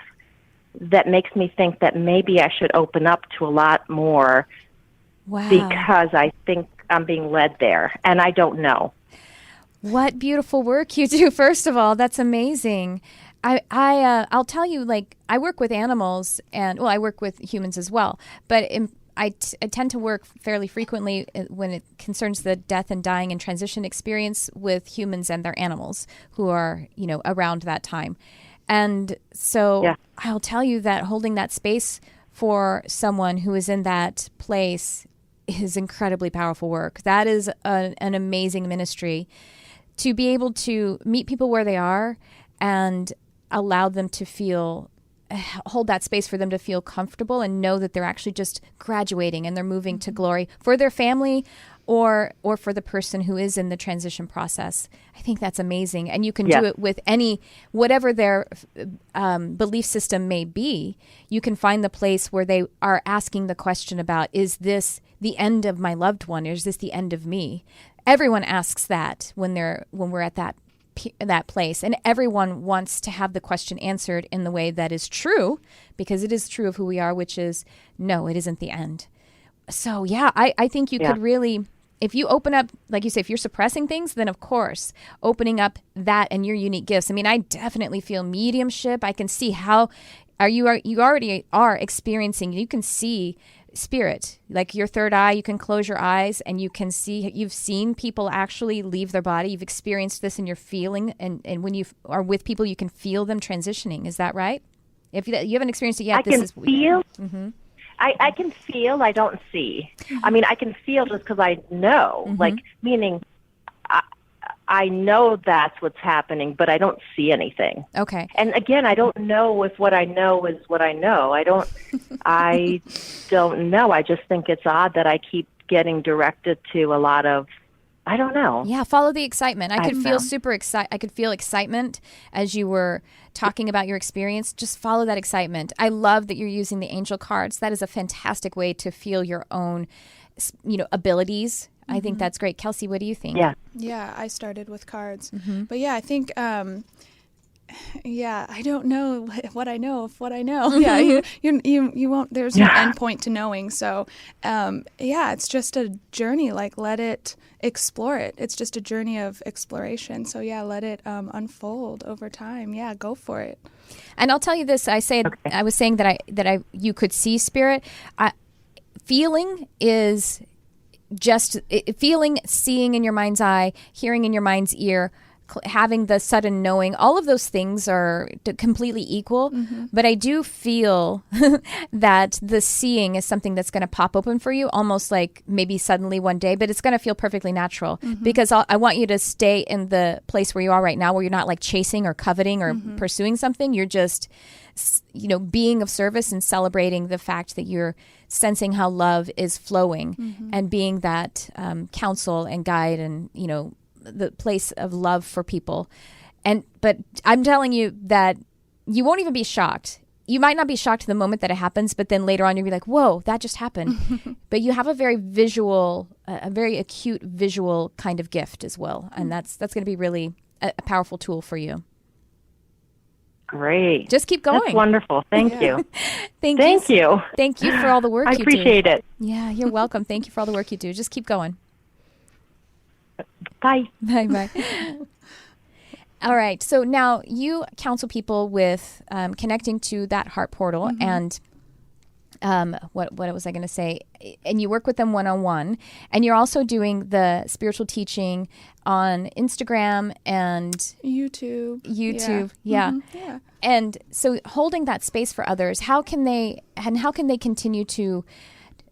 that makes me think that maybe I should open up to a lot more. Wow. Because I think I'm being led there, and I don't know. What beautiful work you do, first of all. That's amazing. I'll tell you, like, I work with animals, and, I work with humans as well, but I tend to work fairly frequently when it concerns the death and dying and transition experience with humans and their animals who are, around that time. And so I'll tell you that holding that space for someone who is in that place is incredibly powerful work. That is an amazing ministry. To be able to meet people where they are and allow them to feel hold that space for them to feel comfortable and know that they're actually just graduating and they're moving to glory for their family or for the person who is in the transition process. I think that's amazing. And you can do it with whatever their belief system may be. You can find the place where they are asking the question about, is this the end of my loved one? Or is this the end of me? Everyone asks that when we're at that place. And everyone wants to have the question answered in the way that is true, because it is true of who we are, which is, no, it isn't the end. So, yeah, I think you could really, if you open up, like you say, if you're suppressing things, then of course, opening up that and your unique gifts. I mean, I definitely feel mediumship. I can see how you already are experiencing, you can see spirit, like your third eye. You can close your eyes and you can see, you've seen people actually leave their body. You've experienced this and you're feeling, and when you are with people, you can feel them transitioning. Is that right? If you haven't experienced it yet, I can feel. I can feel, I don't see. I mean, I can feel just because I know, like, meaning I know that's what's happening, but I don't see anything. Okay. And again, I don't know if what I know is what I know. I don't know. I just think it's odd that I keep getting directed to a lot of, I don't know. Yeah, follow the excitement. I could feel super excited. I could feel excitement as you were talking about your experience. Just follow that excitement. I love that you're using the angel cards. That is a fantastic way to feel your own, abilities. I think that's great. Kelsey, what do you think? Yeah, I started with cards. But yeah, I think, I don't know what I know of what I know. Yeah, you won't, there's no end point to knowing. So, it's just a journey. Like, let it explore it. It's just a journey of exploration. So yeah, let it unfold over time. Yeah, go for it. And I'll tell you this, I was saying that you could see spirit. Feeling is just feeling, seeing in your mind's eye, hearing in your mind's ear, having the sudden knowing. All of those things are completely equal. But I do feel that the seeing is something that's going to pop open for you, almost like maybe suddenly one day, but it's going to feel perfectly natural because I want you to stay in the place where you are right now, where you're not like chasing or coveting or pursuing something. You're just, being of service and celebrating the fact that you're sensing how love is flowing and being that counsel and guide and, the place of love for people. But I'm telling you that you won't even be shocked. You might not be shocked the moment that it happens, but then later on you'll be like, whoa, that just happened. But you have a very visual, a very acute visual kind of gift as well. And that's going to be really a powerful tool for you. Great. Just keep going. That's wonderful. Thank you. Thank you. Thank you for all the work you do. I appreciate it. Yeah, you're welcome. Thank you for all the work you do. Just keep going. Bye. Bye. All right. So now you counsel people with connecting to that heart portal and what was I going to say? And you work with them one-on-one, and you're also doing the spiritual teaching on Instagram and YouTube. Yeah. Yeah. And so holding that space for others, how can they continue to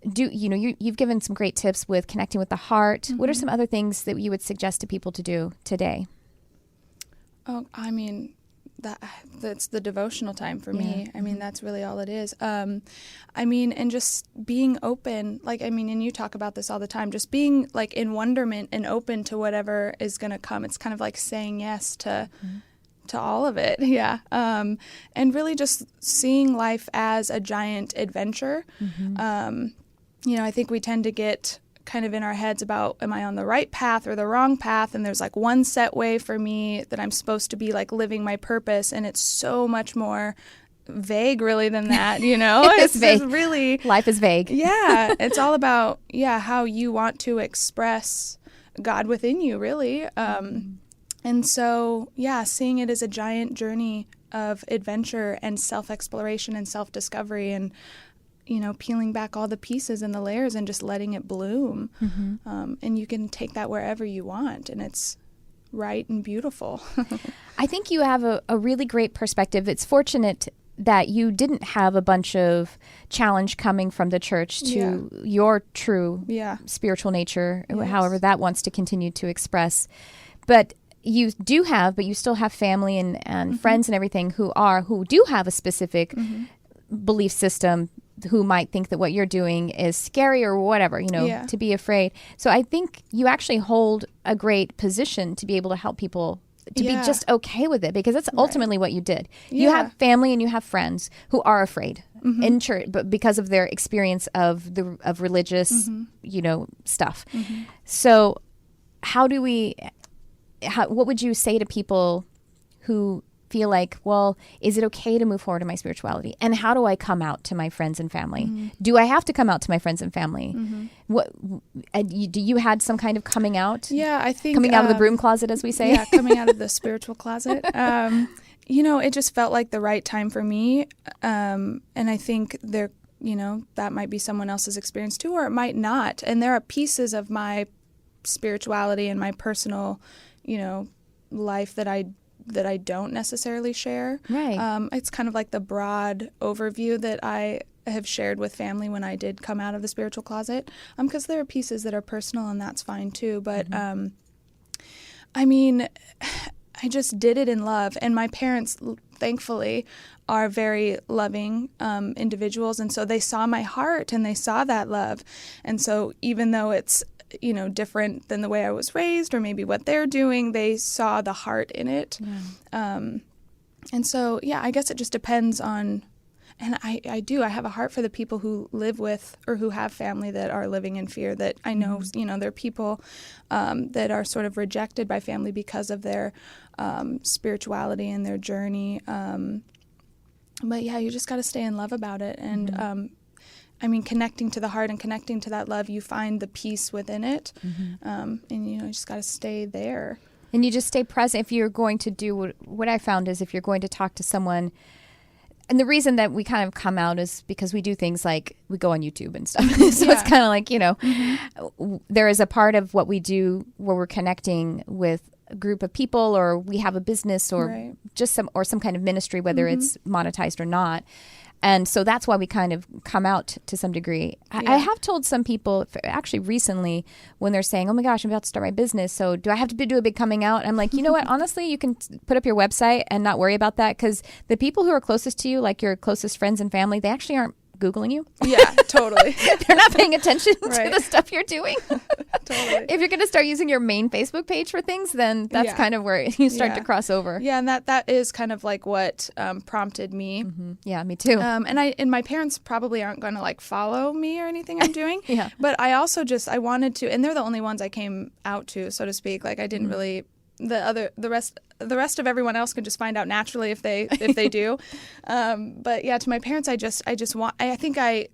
do, you've given some great tips with connecting with the heart. What are some other things that you would suggest to people to do today? Oh, I mean, that's the devotional time for me. I mean, that's really all it is. And just being open, and you talk about this all the time, just being like in wonderment and open to whatever is going to come. It's kind of like saying yes to all of it. Yeah. And really just seeing life as a giant adventure. I think we tend to get kind of in our heads about, am I on the right path or the wrong path? And there's like one set way for me that I'm supposed to be like living my purpose. And it's so much more vague really than that, It's vague. Really, life is vague. Yeah. It's all about, how you want to express God within you, really. And so, seeing it as a giant journey of adventure and self-exploration and self-discovery and peeling back all the pieces and the layers and just letting it bloom. And you can take that wherever you want, and it's right and beautiful. I think you have a really great perspective. It's fortunate that you didn't have a bunch of challenge coming from the church to your true spiritual nature, however that wants to continue to express. But you do have, but you still have family and friends and everything who do have a specific belief system, who might think that what you're doing is scary or whatever, to be afraid. So I think you actually hold a great position to be able to help people to be just okay with it, because that's ultimately what you did. You have family and you have friends who are afraid in church, but because of their experience of religious, stuff. So what would you say to people who feel like, well, is it okay to move forward in my spirituality? And how do I come out to my friends and family? Do I have to come out to my friends and family? Do you had some kind of coming out? Yeah, I think coming out of the broom closet, as we say. Yeah, coming out of the spiritual closet. It just felt like the right time for me. And I think that might be someone else's experience too, or it might not. And there are pieces of my spirituality and my personal, life that I don't necessarily share. Right. It's kind of like the broad overview that I have shared with family when I did come out of the spiritual closet, because there are pieces that are personal, and that's fine too. But I just did it in love, and my parents, thankfully, are very loving individuals, and so they saw my heart and they saw that love. And so even though it's different than the way I was raised or maybe what they're doing, they saw the heart in it. And so, I guess it just depends on, and I have a heart for the people who live with or who have family that are living in fear, that I know, there are people that are sort of rejected by family because of their spirituality and their journey. But you just got to stay in love about it. And, connecting to the heart and connecting to that love, you find the peace within it. And, you just got to stay there. And you just stay present. If you're going to do what I found is, if you're going to talk to someone, and the reason that we kind of come out is because we do things like we go on YouTube and stuff. So it's kind of like, there is a part of what we do where we're connecting with a group of people, or we have a business, or just some kind of ministry, whether it's monetized or not. And so that's why we kind of come out to some degree. I have told some people, actually recently, when they're saying, oh my gosh, I'm about to start my business, so do I have to do a big coming out? I'm like, you know what? Honestly, you can put up your website and not worry about that, because the people who are closest to you, like your closest friends and family, they actually aren't Googling you. Yeah, totally. They're not paying attention to the stuff you're doing. Totally. If you're going to start using your main Facebook page for things, then that's kind of where you start to cross over. Yeah, and that is kind of like what prompted me. Yeah, me too. And my parents probably aren't going to like follow me or anything I'm doing. But I also I wanted to, and they're the only ones I came out to, so to speak. Like I didn't really. The rest of everyone else can just find out naturally if they do. But to my parents,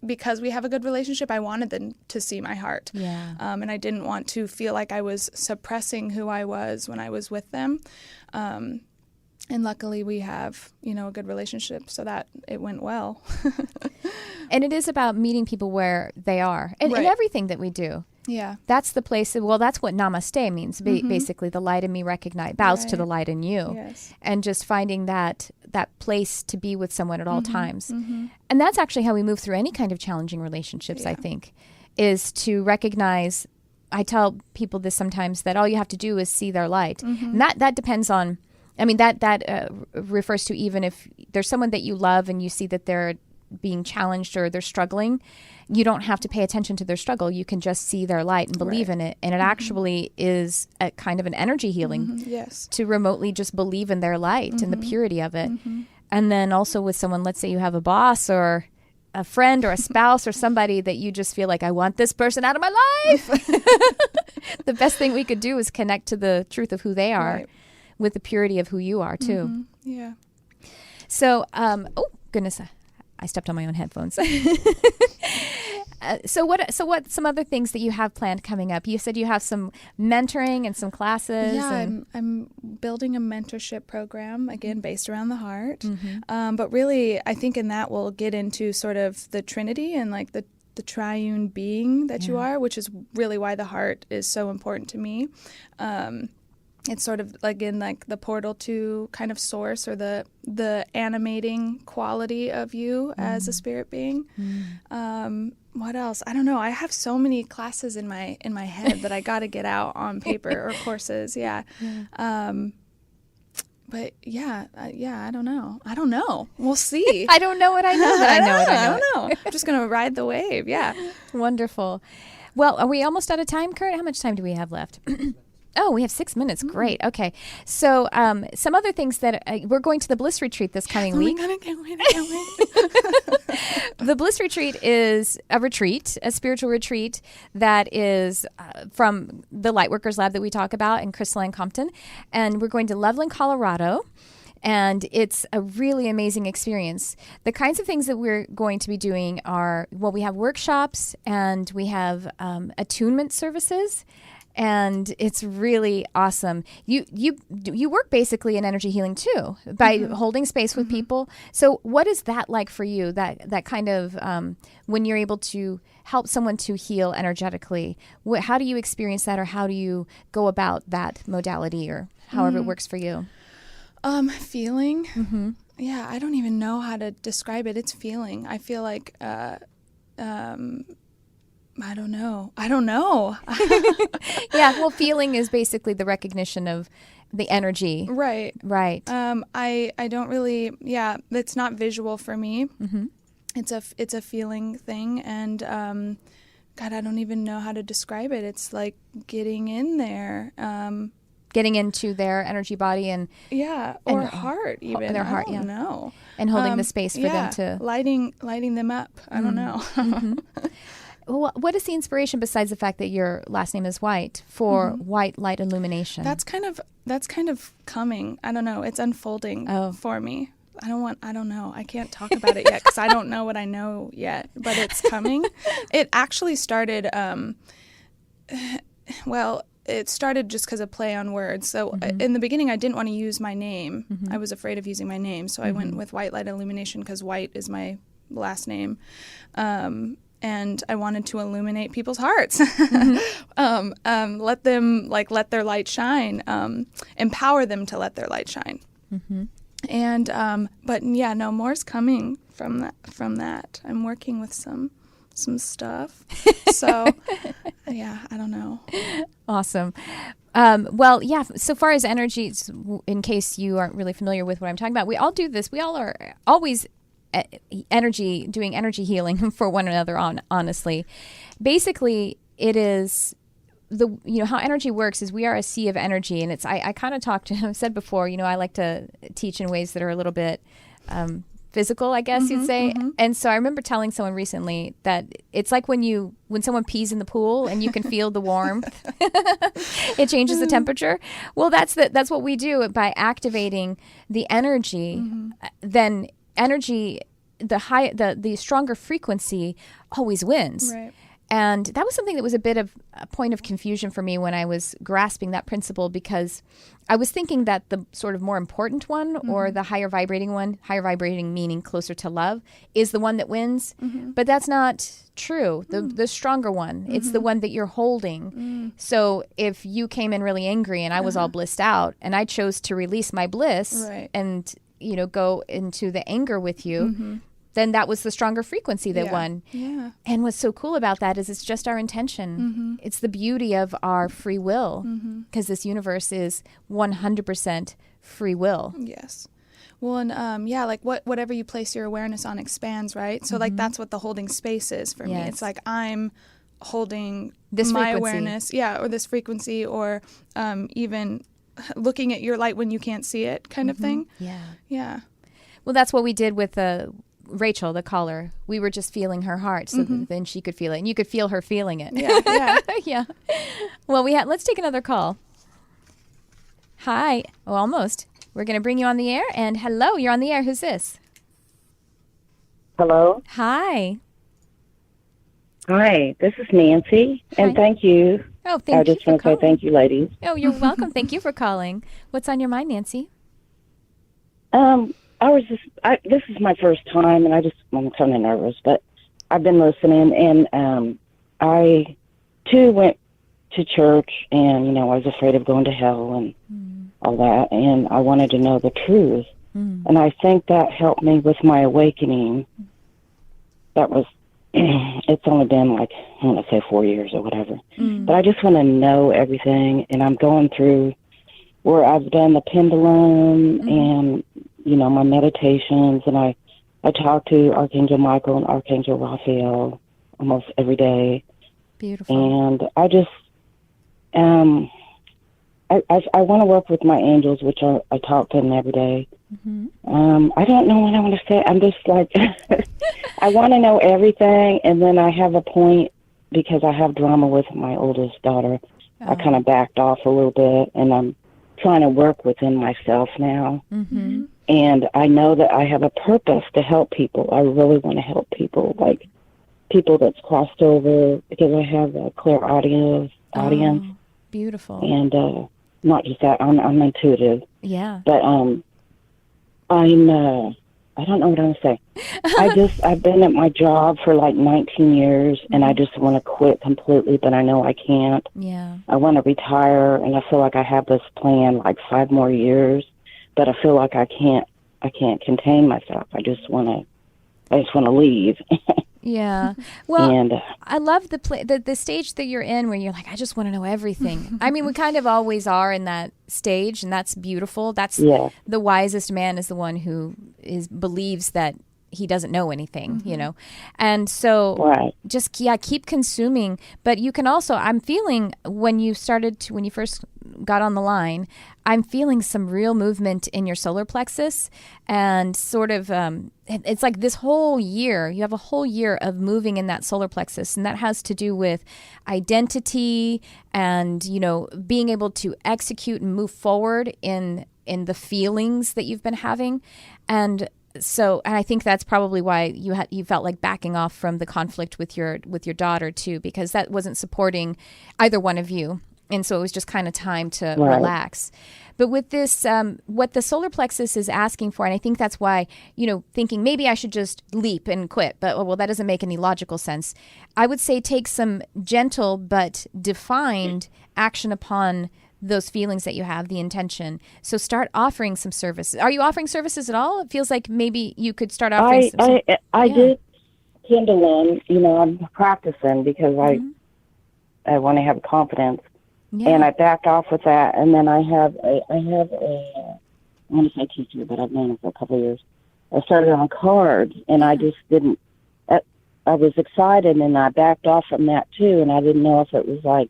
because we have a good relationship, I wanted them to see my heart. And I didn't want to feel like I was suppressing who I was when I was with them. And luckily we have, a good relationship, so that it went well. And it is about meeting people where they are, and in everything that we do. Yeah. That's the place. Well, that's what namaste means. Basically, the light in me bows to the light in you. Yes. And just finding that place to be with someone at all times. And that's actually how we move through any kind of challenging relationships, I think, is to recognize. I tell people this sometimes, that all you have to do is see their light. And that depends on, that refers to, even if there's someone that you love and you see that they're being challenged or they're struggling, you don't have to pay attention to their struggle. You can just see their light and believe in it. And it actually is a kind of an energy healing to remotely just believe in their light and the purity of it. And then also with someone, let's say you have a boss or a friend or a spouse or somebody that you just feel like, I want this person out of my life. The best thing we could do is connect to the truth of who they are with the purity of who you are too. Yeah. So, oh goodness, I stepped on my own headphones. So what some other things that you have planned coming up? You said you have some mentoring and some classes. Yeah, I'm building a mentorship program, again, based around the heart. But really, I think in that we'll get into sort of the Trinity and like the triune being that you are, which is really why the heart is so important to me. it's sort of again like the portal to kind of source, or the animating quality of you as a spirit being. What else? I don't know. I have so many classes in my head that I got to get out on paper or courses. Yeah. But yeah, I don't know. We'll see. I don't know what I know, but I know what I know. I don't know. I'm just going to ride the wave. Yeah. Wonderful. Well, are we almost out of time, Kurt? How much time do we have left? Oh, we have 6 minutes. Great. Okay. So some other things that we're going to the Bliss Retreat this coming week. Oh my God, I can't wait. The Bliss Retreat is a retreat, a spiritual retreat that is from the Lightworkers Lab that we talk about in Crystalline Compton. And we're going to Loveland, Colorado. And it's a really amazing experience. The kinds of things that we're going to be doing are, well, we have workshops and we have attunement services. And it's really awesome. You work basically in energy healing too, by holding space with people. So what is that like for you? That kind of when you're able to help someone to heal energetically. How do you experience that, or how do you go about that modality, or however it works for you? Feeling. Yeah, I don't even know how to describe it. It's feeling. I feel like. I don't know. Yeah, well, feeling is basically the recognition of the energy. Right. I don't really, it's not visual for me. It's a feeling thing, and God, I don't even know how to describe it. It's like getting in there. Getting into their energy body and heart even. Their heart, I don't know. And holding the space for them to lighting them up. I don't know. Well, what is the inspiration, besides the fact that your last name is White, for white light illumination? That's kind of coming. I don't know. It's unfolding for me. I don't know. I can't talk about it yet because I don't know what I know yet, but it's coming. It actually started, it started just because of play on words. So in the beginning, I didn't want to use my name. I was afraid of using my name. So I went with White Light Illumination because White is my last name. And I wanted to illuminate people's hearts, let them let their light shine, empower them to let their light shine. And but yeah, no more's coming from that. I'm working with some stuff, so yeah, I don't know. Awesome. Well, yeah. So far as energy, in case you aren't really familiar with what I'm talking about, we all do this. We all are always doing energy healing for one another. Honestly, basically, it is how energy works is we are a sea of energy, and it's I kind of I've said before, I like to teach in ways that are a little bit physical, I guess you'd say. And so I remember telling someone recently that it's like when someone pees in the pool and you can feel the warmth, it changes the temperature. Well, that's what we do by activating the energy. Then energy, the stronger frequency always wins. Right. And that was something that was a bit of a point of confusion for me when I was grasping that principle, because I was thinking that the sort of more important one, or the higher vibrating one, higher vibrating meaning closer to love, is the one that wins. But that's not true. The stronger one, it's the one that you're holding. So if you came in really angry and I was all blissed out, and I chose to release my bliss and go into the anger with you, then that was the stronger frequency that won. Yeah. And what's so cool about that is it's just our intention. It's the beauty of our free will, because this universe is 100% free will. Yes. Well, and whatever you place your awareness on expands, right? So that's what the holding space is for me. It's like I'm holding my awareness, or this frequency, or even looking at your light when you can't see it, kind of thing. Yeah. Well, that's what we did with Rachel, the caller. We were just feeling her heart, so that then she could feel it, and you could feel her feeling it. Yeah. Well, let's take another call. Hi. Oh, almost. We're going to bring you on the air, and hello, you're on the air. Who's this? Hello. Hi. Hi, this is Nancy, and thank you. Oh, thank you. I just want to say thank you, ladies. Oh, you're welcome. Thank you for calling. What's on your mind, Nancy? This is my first time, and I'm kind of nervous, but I've been listening, and I too went to church, and, I was afraid of going to hell and all that, and I wanted to know the truth. And I think that helped me with my awakening. That was, it's only been like, I want to say 4 years or whatever. But I just want to know everything, and I'm going through where I've done the pendulum and, my meditations, and I talk to Archangel Michael and Archangel Raphael almost every day. Beautiful. And I just, I want to work with my angels, which I talk to them every day. I don't know what I want to say. I'm just like, I want to know everything, and then I have a point because I have drama with my oldest daughter. I kind of backed off a little bit, and I'm trying to work within myself now. And I know that I have a purpose to help people. I really want to help people, like people that's crossed over, because I have a clairaudience audience. Beautiful. And not just that, I'm intuitive. Yeah. But I don't know what I'm going to say. I've been at my job for like 19 years, and I just want to quit completely, but I know I can't. Yeah. I want to retire, and I feel like I have this plan like 5 more years, but I feel like I can't contain myself. I just want to leave. Yeah. Well, and I love the stage that you're in where you're like, I just want to know everything. I mean, we kind of always are in that stage, and that's beautiful. That's the wisest man is the one who believes that he doesn't know anything, And so just, keep consuming. But you can also, I'm feeling when you first got on the line, I'm feeling some real movement in your solar plexus, and sort of, it's like this whole year, you have a whole year of moving in that solar plexus, and that has to do with identity and, being able to execute and move forward in the feelings that you've been having. And I think that's probably why you felt like backing off from the conflict with your daughter too, because that wasn't supporting either one of you. And so it was just kind of time to relax. But with this, what the solar plexus is asking for, and I think that's why, thinking maybe I should just leap and quit, but that doesn't make any logical sense. I would say take some gentle but defined action upon those feelings that you have, the intention. So start offering some services. Are you offering services at all? It feels like maybe you could start offering I did pendulum, I'm practicing because I want to have confidence. Yeah. And I backed off with that, and then I have a I want to say teacher, but I've known him for a couple of years. I started on cards, and I just didn't. I was excited, and I backed off from that too, and I didn't know if it was like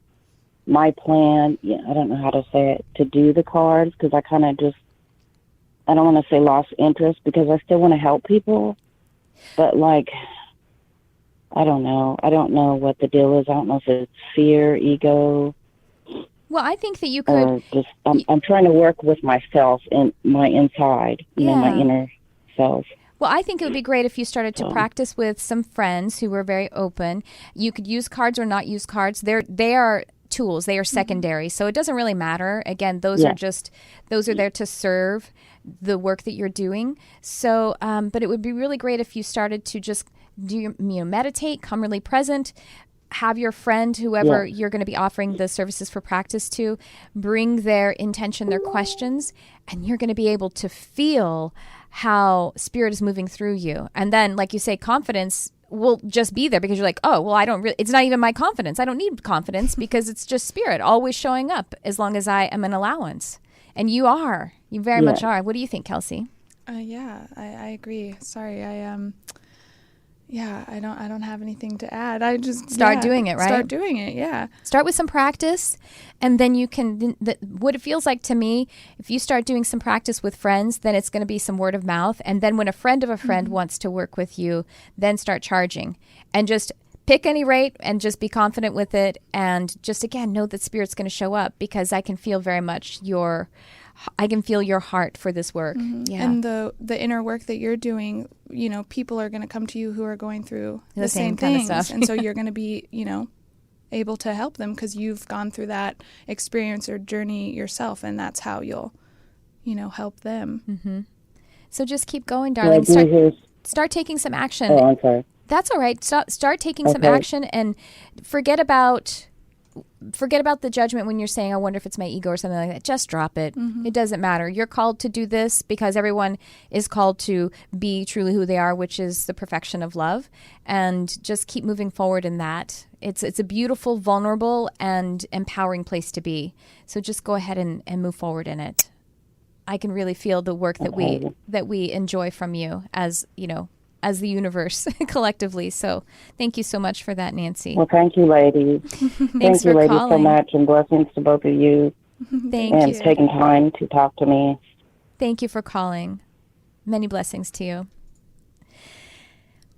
my plan. I don't know how to say it, to do the cards, because I kind of just, I don't want to say lost interest, because I still want to help people, but like, I don't know. I don't know what the deal is. I don't know if it's fear, ego. Well, I think that you could. I'm trying to work with myself and my inside, my inner self. Well, I think it would be great if you started to practice with some friends who were very open. You could use cards or not use cards. They are tools. They are secondary. So it doesn't really matter. Again, those are there to serve the work that you're doing. So, but it would be really great if you started to just meditate, come really present. Have your friend, whoever you're going to be offering the services for practice to, bring their intention, their questions, and you're going to be able to feel how spirit is moving through you. And then, like you say, confidence will just be there because you're like, oh, well, it's not even my confidence. I don't need confidence because it's just spirit always showing up as long as I am an allowance. And you very much are. What do you think, Kelsey? I agree. Sorry, I don't have anything to add. I just start doing it, right? Start doing it, yeah. Start with some practice, and then you can. What it feels like to me, if you start doing some practice with friends, then it's going to be some word of mouth, and then when a friend of a friend wants to work with you, then start charging, and just pick any rate, and just be confident with it, and just again know that spirit's going to show up because I can feel very much your heart for this work. Yeah. And the inner work that you're doing, people are going to come to you who are going through the same things. Kind of stuff. And so you're going to be, able to help them because you've gone through that experience or journey yourself, and that's how you'll, help them. Mm-hmm. So just keep going, darling. Start taking some action. Oh, I'm sorry. That's all right. Start taking some action and forget about forget about the judgment when you're saying, I wonder if it's my ego or something like that. Just drop it. It doesn't matter. You're called to do this because everyone is called to be truly who they are, which is the perfection of love. And just keep moving forward in that. It's a beautiful, vulnerable, and empowering place to be. So just go ahead and move forward in it. I can really feel the work that we enjoy from you as, as the universe collectively. So thank you so much for that, Nancy. Well, thank you, ladies. Thanks thank you, for ladies, calling. so much, and blessings to both of you. Thank and you. taking time to talk to me. Thank you for calling. Many blessings to you.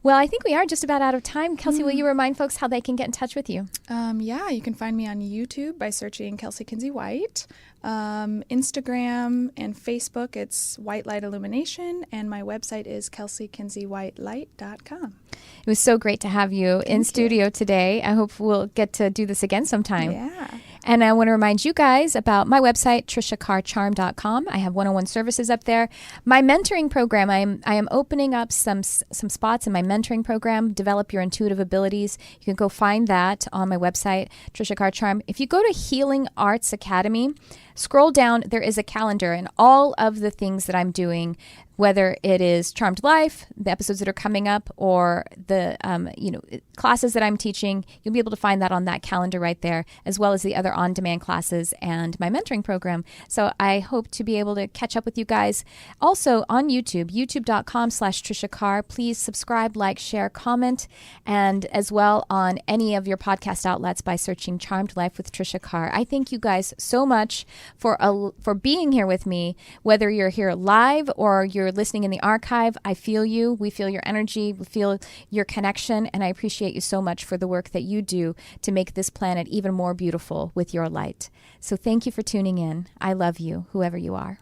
Well, I think we are just about out of time. Kelsey, will you remind folks how they can get in touch with you? Yeah, you can find me on YouTube by searching Kelsey Kinsey White. Instagram and Facebook, it's White Light Illumination, and my website is kelseykinseywhitelight.com. It was so great to have you in studio today. I hope we'll get to do this again sometime. Yeah. And I want to remind you guys about my website, triciacarcharm.com. I have one-on-one services up there. My mentoring program, I am opening up some spots in my mentoring program, Develop Your Intuitive Abilities. You can go find that on my website, Tricia Carr Charm. If you go to Healing Arts Academy, scroll down, there is a calendar, and all of the things that I'm doing, whether it is Charmed Life, the episodes that are coming up, or the classes that I'm teaching, you'll be able to find that on that calendar right there, as well as the other on-demand classes and my mentoring program. So I hope to be able to catch up with you guys. Also on YouTube, youtube.com/Tricia Carr. Please subscribe, like, share, comment, and as well on any of your podcast outlets by searching Charmed Life with Tricia Carr. I thank you guys so much for being here with me, whether you're here live or you're listening in the archive. I feel you. We feel your energy. We feel your connection. And I appreciate you so much for the work that you do to make this planet even more beautiful with your light. So thank you for tuning in. I love you, whoever you are.